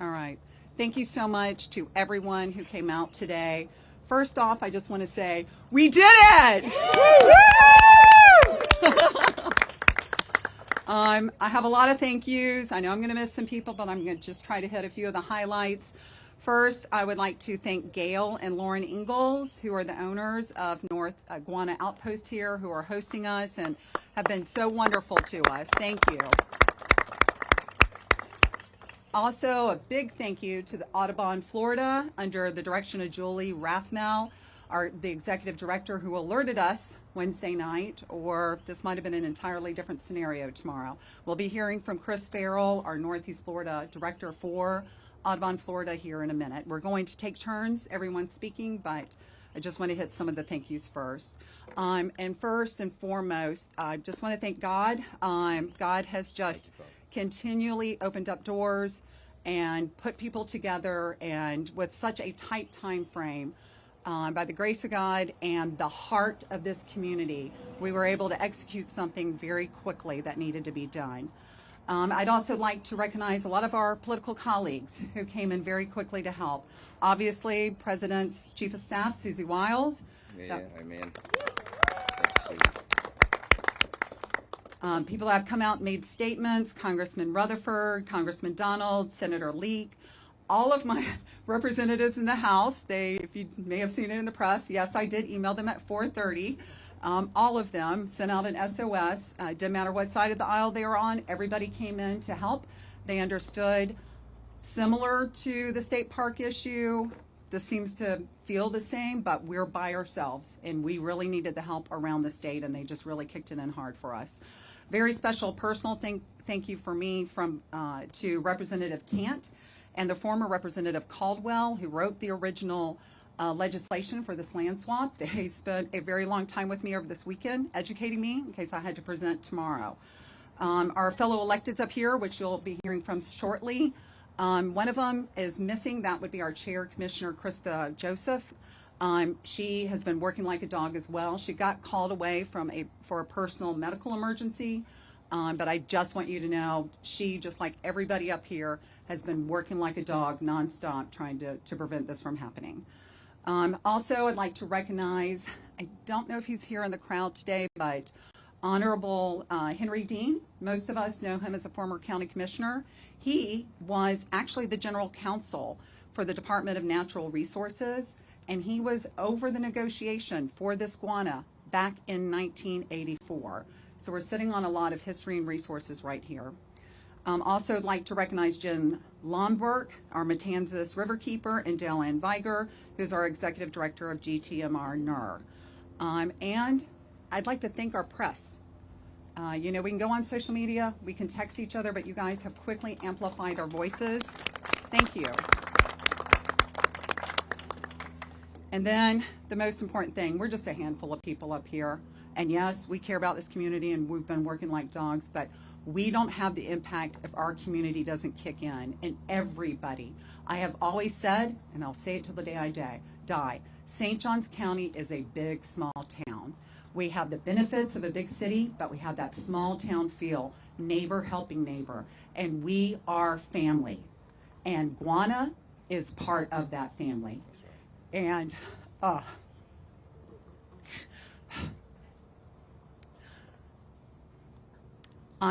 All right. Thank you so much to everyone who came out today. First off, I just want to say, we did it! I have a lot of thank yous. I know I'm going to miss some people, but I'm going to just try to hit a few of the highlights. First, I would like to thank Gail and Lauren Ingalls, who are the owners of North Guana Outpost here, who are hosting us and have been so wonderful to us. Thank you. Also, a big thank you to the Audubon Florida under the direction of Julie Rathmel, the executive director, who alerted us Wednesday night, or this might have been an entirely different scenario tomorrow. We'll be hearing from Chris Farrell, our Northeast Florida director for Audubon Florida, here in a minute. We're going to take turns, everyone speaking, but I just want to hit some of the thank yous first. And first and foremost, I just want to thank God. God has just continually opened up doors and put people together, and with such a tight time frame, by the grace of God and the heart of this community, we were able to execute something very quickly that needed to be done. I'd also like to recognize a lot of our political colleagues who came in very quickly to help. Obviously, President's Chief of Staff, Susie Wiles. Yeah, amen. People have come out and made statements. Congressman Rutherford, Congressman Donald, Senator Leak, all of my representatives in the House. If you may have seen it in the press, yes, I did email them at 4:30. All of them sent out an SOS. Didn't matter what side of the aisle they were on. Everybody came in to help. They understood, similar to the state park issue, this seems to feel the same, but we're by ourselves, and we really needed the help around the state, and they just really kicked it in hard for us. Very special personal thank you for me to Representative Tant and the former Representative Caldwell, who wrote the original legislation for this land swap. They spent a very long time with me over this weekend educating me in case I had to present tomorrow. Our fellow electeds up here, which you'll be hearing from shortly, one of them is missing. That would be our chair, Commissioner Krista Joseph. She has been working like a dog as well. She got called away for a personal medical emergency, but I just want you to know she, just like everybody up here, has been working like a dog nonstop trying to prevent this from happening. Also, I'd like to recognize, I don't know if he's here in the crowd today, but Honorable Henry Dean. Most of us know him as a former county commissioner. He was actually the general counsel for the Department of Natural Resources, and he was over the negotiation for this guana back in 1984. So we're sitting on a lot of history and resources right here. Also, I'd like to recognize Jim Lomberg, our Matanzas Riverkeeper, and Dale Ann Viger, who's our Executive Director of GTMR NER. And I'd like to thank our press. You know, we can go on social media, we can text each other, but you guys have quickly amplified our voices. Thank you. And then the most important thing, we're just a handful of people up here. And yes, we care about this community and we've been working like dogs, but we don't have the impact if our community doesn't kick in. And everybody, I have always said, and I'll say it till the day I die, St. Johns County is a big, small town. We have the benefits of a big city, but we have that small town feel, neighbor helping neighbor, and we are family. And Guana is part of that family. And I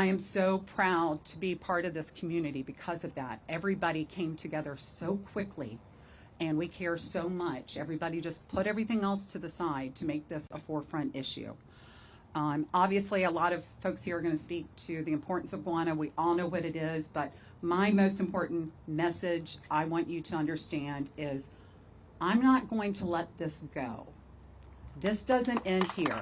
am so proud to be part of this community because of that. Everybody came together so quickly, and we care so much. Everybody just put everything else to the side to make this a forefront issue. Obviously, a lot of folks here are going to speak to the importance of guana. We all know what it is, but my most important message I want you to understand is I'm not going to let this go. This doesn't end here.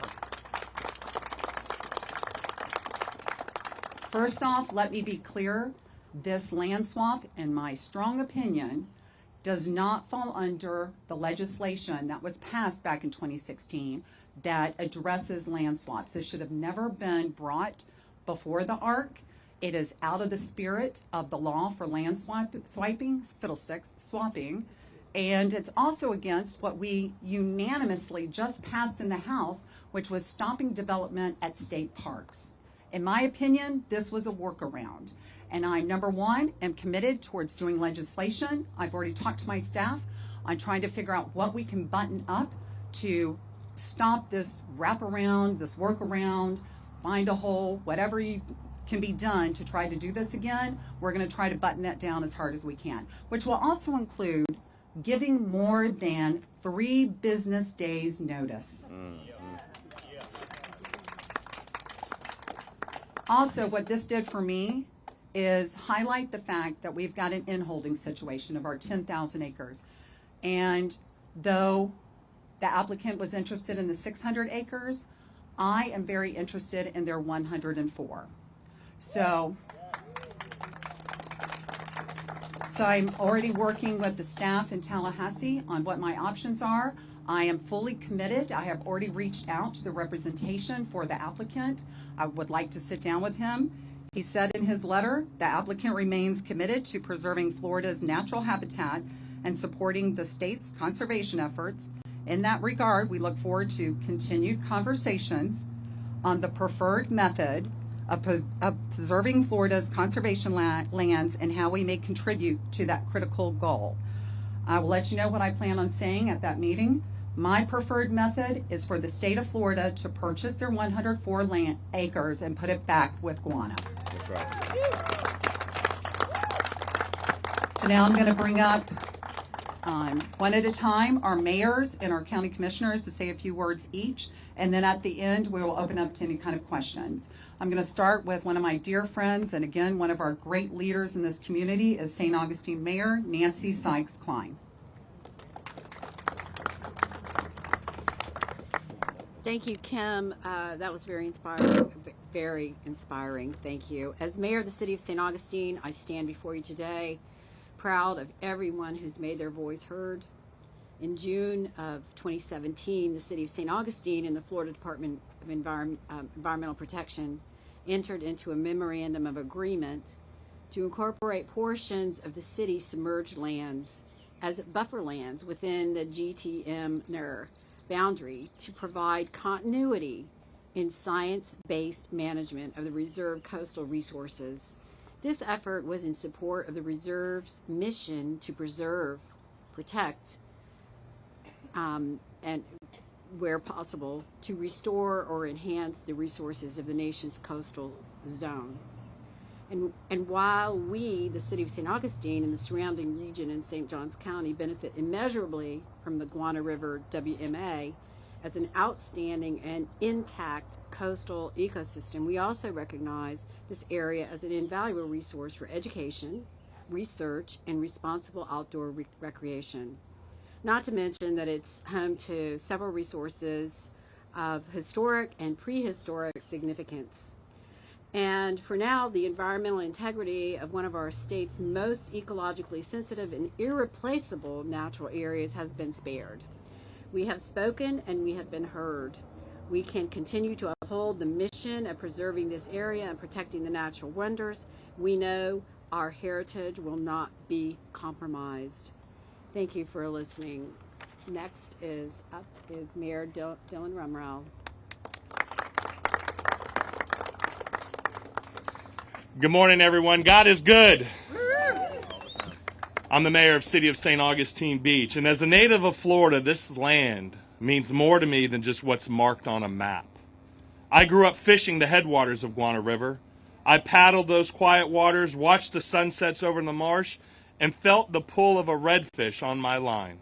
First off, let me be clear. This land swap, in my strong opinion, does not fall under the legislation that was passed back in 2016 that addresses land swaps. This should have never been brought before the ARC. It is out of the spirit of the law for land swapping, and it's also against what we unanimously just passed in the House, which was stopping development at state parks. In my opinion, this was a workaround. And I, number one, am committed towards doing legislation. I've already talked to my staff on trying to figure out what we can button up to stop this wraparound, this workaround, find a hole, whatever can be done to try to do this again. We're going to try to button that down as hard as we can, which will also include giving more than 3 business days notice. Also, what this did for me is highlight the fact that we've got an in-holding situation of our 10,000 acres. And though the applicant was interested in the 600 acres, I am very interested in their 104. So I'm already working with the staff in Tallahassee on what my options are. I am fully committed. I have already reached out to the representation for the applicant. I would like to sit down with him. He said in his letter, the applicant remains committed to preserving Florida's natural habitat and supporting the state's conservation efforts. In that regard, we look forward to continued conversations on the preferred method of preserving Florida's conservation lands and how we may contribute to that critical goal. I will let you know what I plan on saying at that meeting. My preferred method is for the state of Florida to purchase their 104 acres and put it back with Guana. That's right. So now I'm going to bring up one at a time our mayors and our county commissioners to say a few words each, and then at the end we will open up to any kind of questions. I'm going to start with one of my dear friends, and again one of our great leaders in this community is St. Augustine Mayor Nancy Sykes-Klein. Thank you, Kim. That was very inspiring. Very inspiring. Thank you. As mayor of the city of St. Augustine, I stand before you today, proud of everyone who's made their voice heard. In June of 2017, the city of St. Augustine and the Florida Department of Environmental Protection entered into a memorandum of agreement to incorporate portions of the city's submerged lands as buffer lands within the GTM-NER boundary to provide continuity in science-based management of the reserve coastal resources. This effort was in support of the reserve's mission to preserve, protect, and where possible, to restore or enhance the resources of the nation's coastal zone. And while we, the city of St. Augustine and the surrounding region in St. Johns County, benefit immeasurably from the Guana River WMA as an outstanding and intact coastal ecosystem, we also recognize this area as an invaluable resource for education, research, and responsible outdoor recreation. Not to mention that it's home to several resources of historic and prehistoric significance. And for now, the environmental integrity of one of our state's most ecologically sensitive and irreplaceable natural areas has been spared. We have spoken and we have been heard. We can continue to uphold the mission of preserving this area and protecting the natural wonders. We know our heritage will not be compromised. Thank you for listening. Next is Mayor Dylan Rumrell. Good morning, everyone. God is good. I'm the mayor of City of St. Augustine Beach, and as a native of Florida, this land means more to me than just what's marked on a map. I grew up fishing the headwaters of Guana River. I paddled those quiet waters, watched the sunsets over the marsh, and felt the pull of a redfish on my line.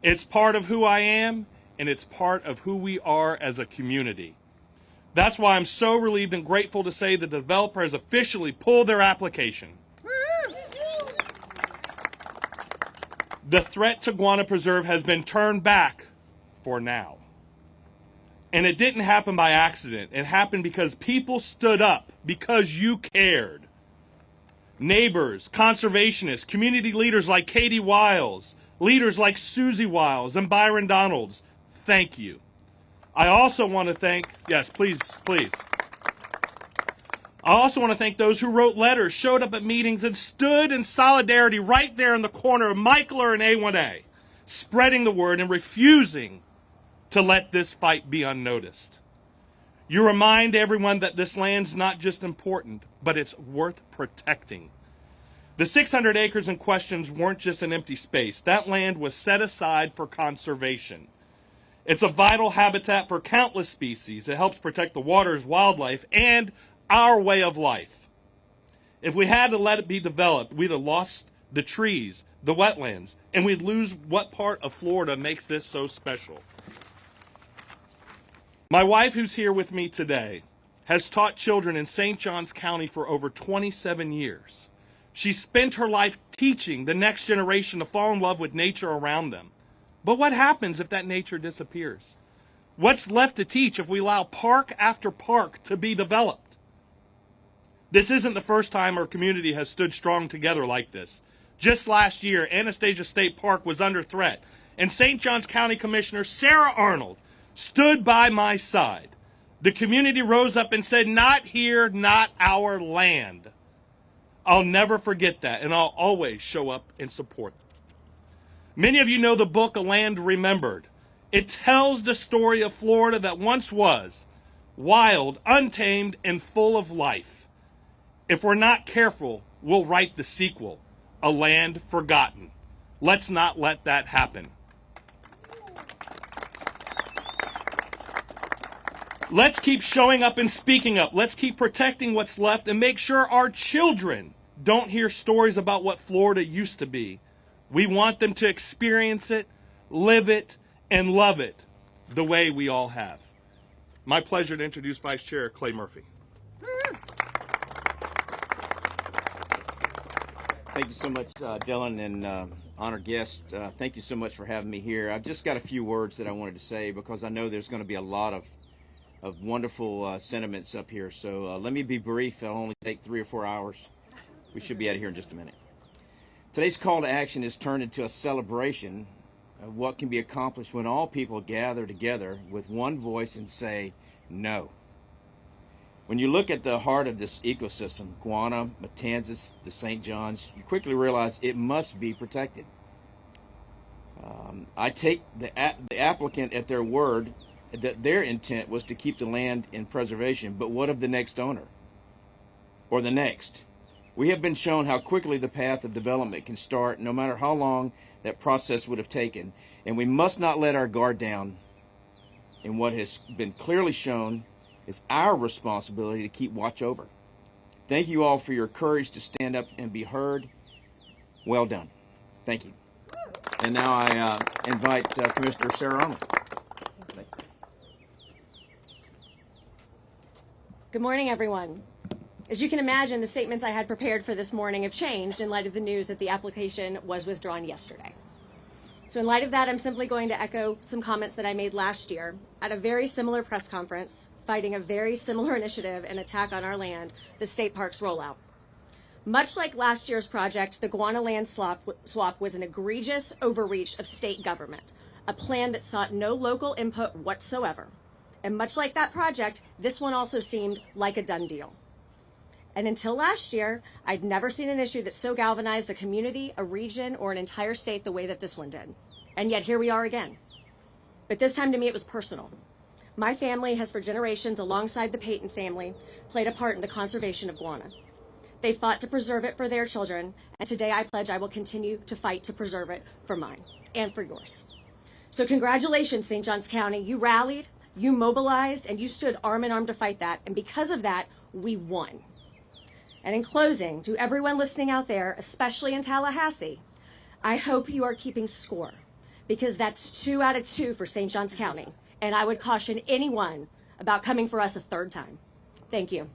It's part of who I am, and it's part of who we are as a community. That's why I'm so relieved and grateful to say the developer has officially pulled their application. The threat to Guana Preserve has been turned back for now. And it didn't happen by accident. It happened because people stood up, because you cared. Neighbors, conservationists, community leaders like Katie Wiles, leaders like Susie Wiles and Byron Donalds, thank you. I also want to thank, yes, please. I also want to thank those who wrote letters, showed up at meetings, and stood in solidarity right there in the corner of Michler and A1A, spreading the word and refusing to let this fight be unnoticed. You remind everyone that this land's not just important, but it's worth protecting. The 600 acres in question weren't just an empty space. That land was set aside for conservation. It's a vital habitat for countless species. It helps protect the waters, wildlife, and our way of life. If we had to let it be developed, we'd have lost the trees, the wetlands, and we'd lose what part of Florida makes this so special. My wife, who's here with me today, has taught children in St. Johns County for over 27 years. She spent her life teaching the next generation to fall in love with nature around them. But what happens if that nature disappears? What's left to teach if we allow park after park to be developed? This isn't the first time our community has stood strong together like this. Just last year, Anastasia State Park was under threat, and St. Johns County Commissioner Sarah Arnold stood by my side. The community rose up and said, "Not here, not our land." I'll never forget that, and I'll always show up and support. Many of you know the book, A Land Remembered. It tells the story of Florida that once was wild, untamed, and full of life. If we're not careful, we'll write the sequel, A Land Forgotten. Let's not let that happen. Let's keep showing up and speaking up. Let's keep protecting what's left and make sure our children don't hear stories about what Florida used to be. We want them to experience it, live it, and love it the way we all have. My pleasure to introduce Vice Chair Clay Murphy. Thank you so much, Dylan, and honored guest. Thank you so much for having me here. I've just got a few words that I wanted to say because I know there's going to be a lot of wonderful sentiments up here. So let me be brief. It'll only take 3 or 4 hours. We should be out of here in just a minute. Today's call to action is turned into a celebration of what can be accomplished when all people gather together with one voice and say no. When you look at the heart of this ecosystem, Guana, Matanzas, the St. Johns, you quickly realize it must be protected. I take the applicant at their word that their intent was to keep the land in preservation, but what of the next owner? Or the next? We have been shown how quickly the path of development can start, no matter how long that process would have taken, and we must not let our guard down in what has been clearly shown is our responsibility to keep watch over. Thank you all for your courage to stand up and be heard. Well done. Thank you. And now I invite Commissioner Sarah Arnold. Good morning, everyone. As you can imagine, the statements I had prepared for this morning have changed in light of the news that the application was withdrawn yesterday. So in light of that, I'm simply going to echo some comments that I made last year at a very similar press conference, fighting a very similar initiative and attack on our land, the state parks rollout. Much like last year's project, the Guana land swap was an egregious overreach of state government, a plan that sought no local input whatsoever. And much like that project, this one also seemed like a done deal. And until last year, I'd never seen an issue that so galvanized a community, a region, or an entire state the way that this one did. And yet here we are again. But this time to me it was personal. My family has for generations, alongside the Peyton family, played a part in the conservation of Guana. They fought to preserve it for their children, and today I pledge I will continue to fight to preserve it for mine and for yours. So congratulations, St. Johns County. You rallied, you mobilized, and you stood arm in arm to fight that. And because of that, we won. And in closing, to everyone listening out there, especially in Tallahassee, I hope you are keeping score, because that's 2 out of 2 for St. Johns County. And I would caution anyone about coming for us a third time. Thank you.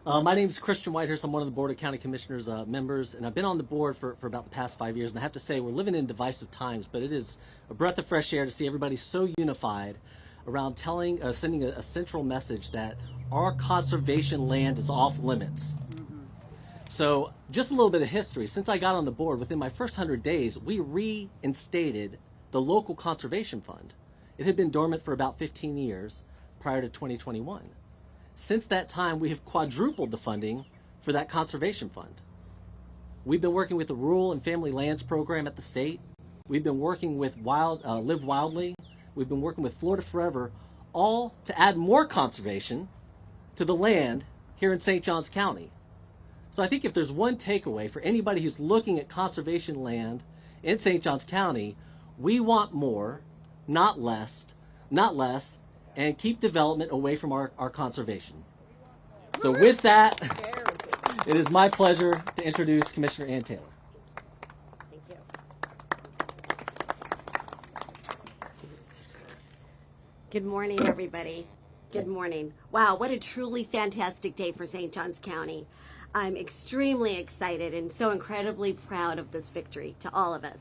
My name is Christian Whitehurst. I'm one of the Board of County Commissioners members, and I've been on the board for about the past 5 years. And I have to say, we're living in divisive times, but it is a breath of fresh air to see everybody so unified around sending a central message that our conservation land is off limits. So just a little bit of history. Since I got on the board, within my first 100 days, we reinstated the local conservation fund. It had been dormant for about 15 years prior to 2021. Since that time, we have quadrupled the funding for that conservation fund. We've been working with the Rural and Family Lands Program at the state. We've been working with Live Wildly. We've been working with Florida Forever, all to add more conservation to the land here in St. Johns County. So I think if there's one takeaway for anybody who's looking at conservation land in St. Johns County, we want more, not less, and keep development away from our conservation. So with that, it is my pleasure to introduce Commissioner Ann Taylor. Thank you. Good morning, everybody. Good morning. Wow, what a truly fantastic day for St. Johns County. I'm extremely excited and so incredibly proud of this victory to all of us.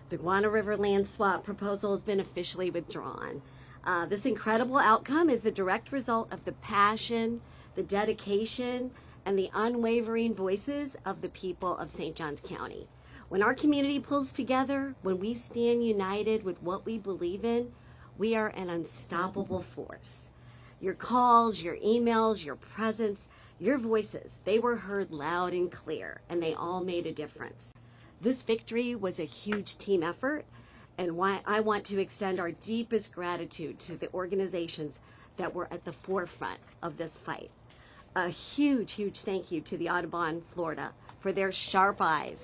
The Guana River land swap proposal has been officially withdrawn. This incredible outcome is the direct result of the passion, the dedication, and the unwavering voices of the people of St. Johns County. When our community pulls together, when we stand united with what we believe in, we are an unstoppable force. Your calls, your emails, your presence, your voices, they were heard loud and clear, and they all made a difference. This victory was a huge team effort, and I want to extend our deepest gratitude to the organizations that were at the forefront of this fight. A huge, huge thank you to the Audubon Florida for their sharp eyes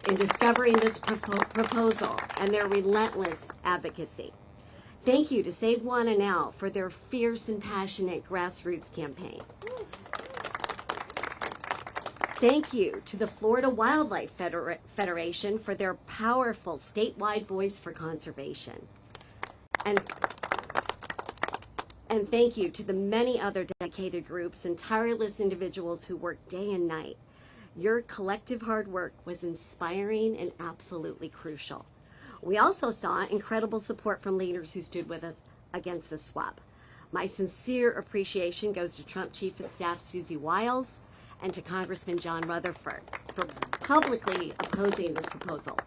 in discovering this proposal and their relentless advocacy. Thank you to Save Guana Now for their fierce and passionate grassroots campaign. Thank you to the Florida Wildlife Federation for their powerful statewide voice for conservation. And thank you to the many other dedicated groups and tireless individuals who work day and night. Your collective hard work was inspiring and absolutely crucial. We also saw incredible support from leaders who stood with us against the swap. My sincere appreciation goes to Trump Chief of Staff Susie Wiles and to Congressman John Rutherford for publicly opposing this proposal.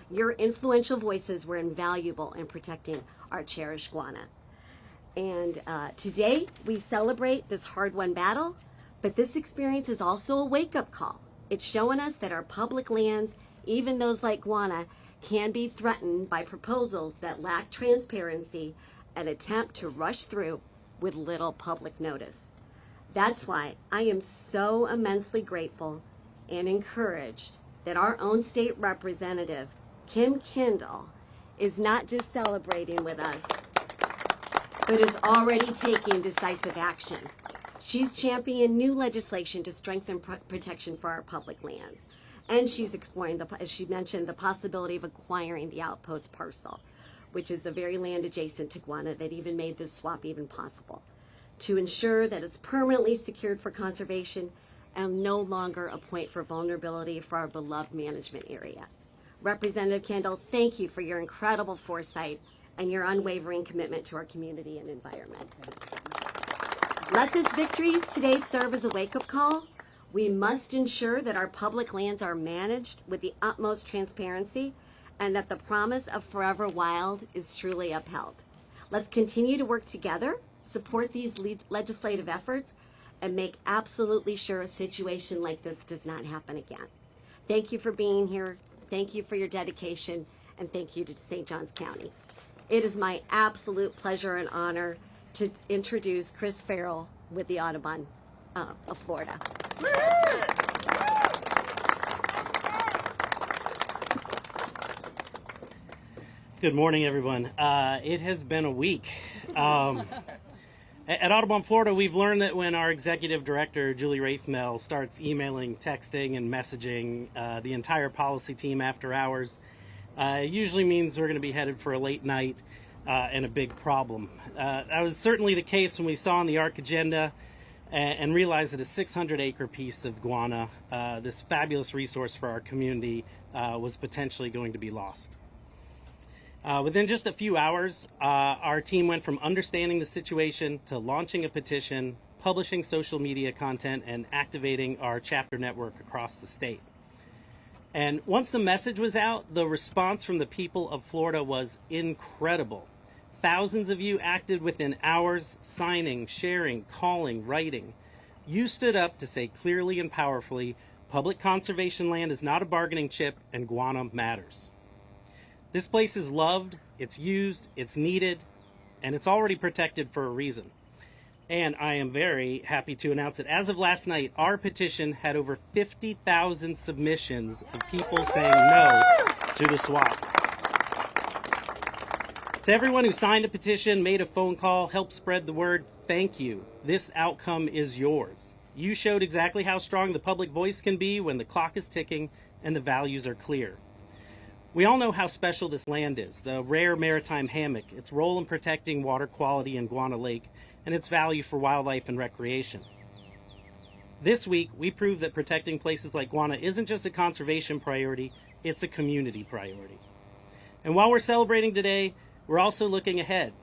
Your influential voices were invaluable in protecting our cherished guana. And today we celebrate this hard-won battle, but this experience is also a wake-up call. It's showing us that our public lands, even those like guana, can be threatened by proposals that lack transparency and attempt to rush through with little public notice. That's why I am so immensely grateful and encouraged that our own State Representative Kim Kendall is not just celebrating with us, but is already taking decisive action. She's championed new legislation to strengthen protection for our public lands. And she's exploring, as she mentioned, the possibility of acquiring the outpost parcel, which is the very land adjacent to Guana that even made this swap even possible, to ensure that it's permanently secured for conservation and no longer a point for vulnerability for our beloved management area. Representative Kendall, thank you for your incredible foresight and your unwavering commitment to our community and environment. Let this victory today serve as a wake-up call. We must ensure that our public lands are managed with the utmost transparency and that the promise of Forever Wild is truly upheld. Let's continue to work together, support these legislative efforts, and make absolutely sure a situation like this does not happen again. Thank you for being here. Thank you for your dedication, and thank you to St. Johns County. It is my absolute pleasure and honor to introduce Chris Farrell with the Audubon of Florida. Good morning, everyone. It has been a week. At Audubon Florida, we've learned that when our executive director, Julie Raithmel, starts emailing, texting, and messaging the entire policy team after hours, it usually means we're going to be headed for a late night and a big problem. That was certainly the case when we saw on the ARC agenda and realized that a 600-acre piece of guana, this fabulous resource for our community, was potentially going to be lost. Within just a few hours, our team went from understanding the situation to launching a petition, publishing social media content, and activating our chapter network across the state. And once the message was out, the response from the people of Florida was incredible. Thousands of you acted within hours, signing, sharing, calling, writing. You stood up to say clearly and powerfully, public conservation land is not a bargaining chip and guana matters. This place is loved, it's used, it's needed, and it's already protected for a reason. And I am very happy to announce that as of last night, our petition had over 50,000 submissions of people saying no to the swap. To everyone who signed a petition, made a phone call, helped spread the word, thank you. This outcome is yours. You showed exactly how strong the public voice can be when the clock is ticking and the values are clear. We all know how special this land is, the rare maritime hammock, its role in protecting water quality in Guana Lake, and its value for wildlife and recreation. This week, we proved that protecting places like Guana isn't just a conservation priority, it's a community priority. And while we're celebrating today, we're also looking ahead.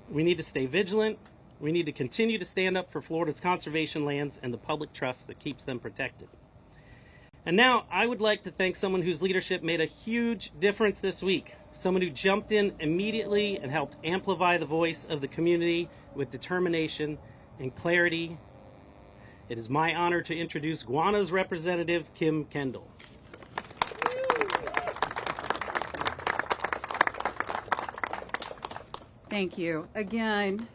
We need to stay vigilant. We need to continue to stand up for Florida's conservation lands and the public trust that keeps them protected. And now I would like to thank someone whose leadership made a huge difference this week. Someone who jumped in immediately and helped amplify the voice of the community with determination and clarity. It is my honor to introduce Guana's Representative Kim Kendall. Thank you. Again,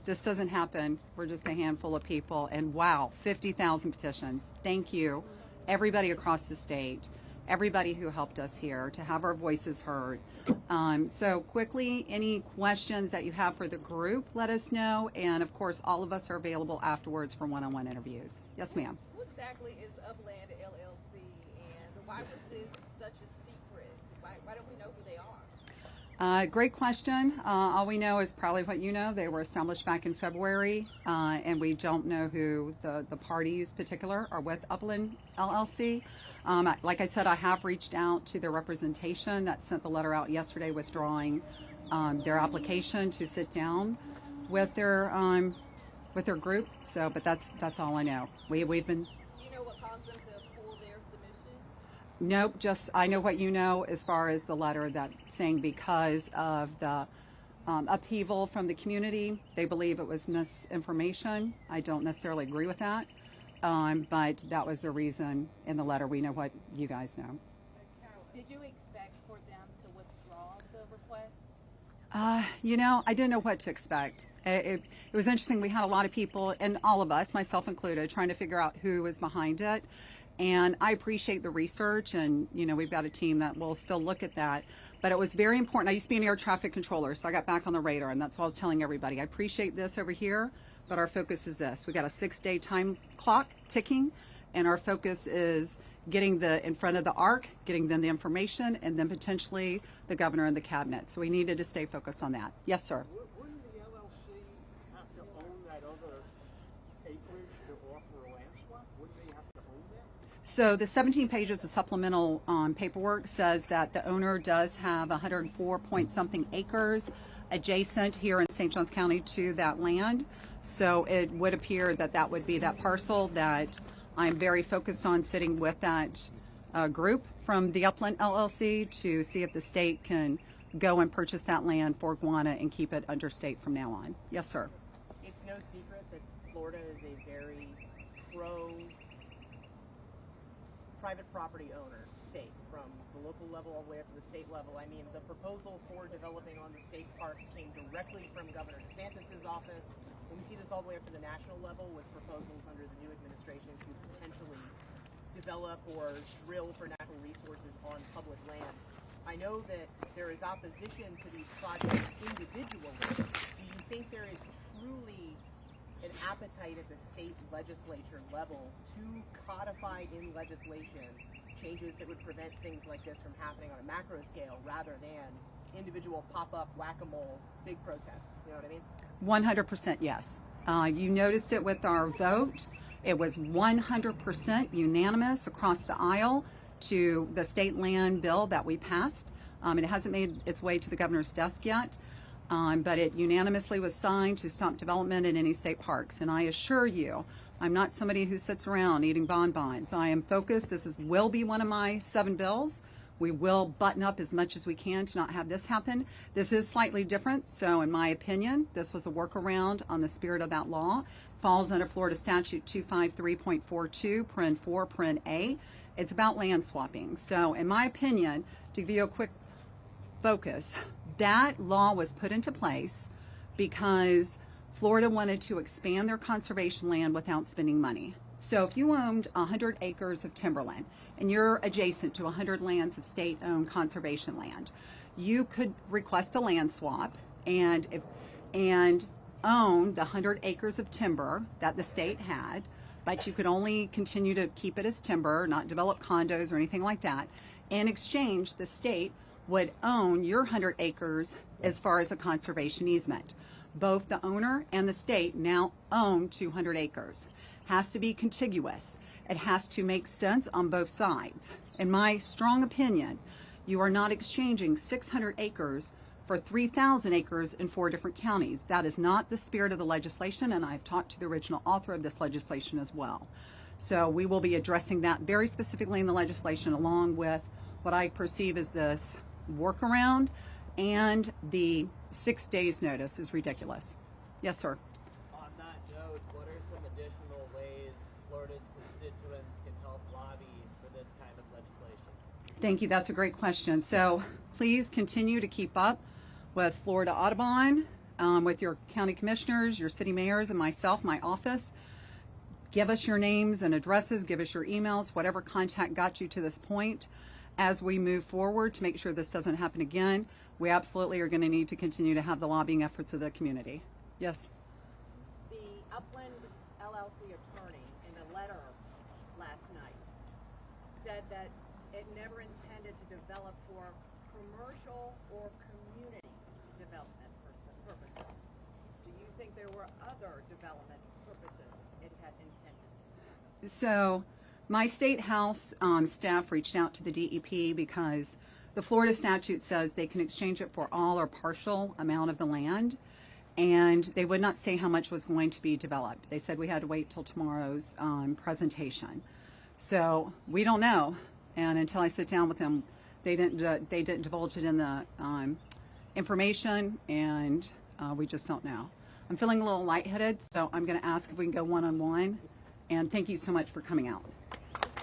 this doesn't happen. We're just a handful of people. And wow, 50,000 petitions. Thank you, everybody across the state, everybody who helped us here to have our voices heard. So quickly, any questions that you have for the group, let us know. And of course, all of us are available afterwards for one-on-one interviews. Yes, ma'am. What exactly is Upland LLC, and why was this such a secret? Why don't we know who they are? Great question. All we know is probably what you know. They were established back in February, and we don't know who the parties particular are with Upland LLC. Like I said, I have reached out to their representation that sent the letter out yesterday withdrawing their application to sit down with their group. So, but that's all I know. We've been. Do you know what caused them to pull their submission? Nope. Just I know what you know as far as the letter that saying because of the upheaval from the community, they believe it was misinformation. I don't necessarily agree with that, but that was the reason in the letter. We know what you guys know. Carol, did you expect for them to withdraw the request? I didn't know what to expect. It was interesting. We had a lot of people, and all of us, myself included, trying to figure out who was behind it. And I appreciate the research, and we've got a team that will still look at that. But it was very important. I used to be an air traffic controller, so I got back on the radar, and that's what I was telling everybody. I appreciate this over here, but our focus is this. We got a 6-day time clock ticking, and our focus is getting in front of the ARC, getting them the information, and then potentially the governor and the cabinet. So we needed to stay focused on that. Yes, sir. Wouldn't the LLC have to own that other acreage to offer a land swap? Wouldn't they have to own that? So the 17 pages of supplemental paperwork says that the owner does have 104 point something acres adjacent here in St. Johns County to that land. So it would appear that that would be that parcel that I'm very focused on sitting with that group from the Upland LLC to see if the state can go and purchase that land for Guana and keep it under state from now on. Yes, sir. It's no secret that Florida is a very private property owner state, from the local level all the way up to the state level. I mean, the proposal for developing on the state parks came directly from Governor DeSantis' office. And we see this all the way up to the national level with proposals under the new administration to potentially develop or drill for natural resources on public lands. I know that there is opposition to these projects individually. Do you think there is truly an appetite at the state legislature level to codify in legislation changes that would prevent things like this from happening on a macro scale rather than individual pop-up whack-a-mole big protests? You know what I mean? 100% yes. You noticed it with our vote. It was 100% unanimous across the aisle to the state land bill that we passed. It hasn't made its way to the governor's desk yet. But it unanimously was signed to stop development in any state parks. And I assure you, I'm not somebody who sits around eating bonbons. I am focused. This will be one of my 7 bills. We will button up as much as we can to not have this happen. This is slightly different. So in my opinion, this was a workaround on the spirit of that law. Falls under Florida Statute 253.42, Paren 4, Paren A. It's about land swapping. So in my opinion, to give you a quick focus. That law was put into place because Florida wanted to expand their conservation land without spending money. So if you owned 100 acres of timberland and you're adjacent to 100 lands of state-owned conservation land, you could request a land swap and own the 100 acres of timber that the state had, but you could only continue to keep it as timber, not develop condos or anything like that. In exchange, the state would own your 100 acres as far as a conservation easement. Both the owner and the state now own 200 acres. Has to be contiguous. It has to make sense on both sides. In my strong opinion, you are not exchanging 600 acres for 3,000 acres in 4 different counties. That is not the spirit of the legislation, and I've talked to the original author of this legislation as well. So we will be addressing that very specifically in the legislation, along with what I perceive as this workaround, and the 6 days notice is ridiculous. Yes, sir. On that note, what are some additional ways Florida's constituents can help lobby for this kind of legislation? Thank you. That's a great question. So please continue to keep up with Florida Audubon, with your county commissioners, your city mayors, and myself, my office. Give us your names and addresses, give us your emails, whatever contact got you to this point. As we move forward to make sure this doesn't happen again, we absolutely are going to need to continue to have the lobbying efforts of the community. Yes? The Upland LLC attorney, in a letter last night, said that it never intended to develop for commercial or community development purposes. Do you think there were other development purposes it had intended? So my state house staff reached out to the DEP because the Florida statute says they can exchange it for all or partial amount of the land, and they would not say how much was going to be developed. They said we had to wait till tomorrow's presentation. So we don't know, and until I sit down with them, they didn't divulge it in the information, and we just don't know. I'm feeling a little lightheaded, so I'm going to ask if we can go one-on-one, and thank you so much for coming out.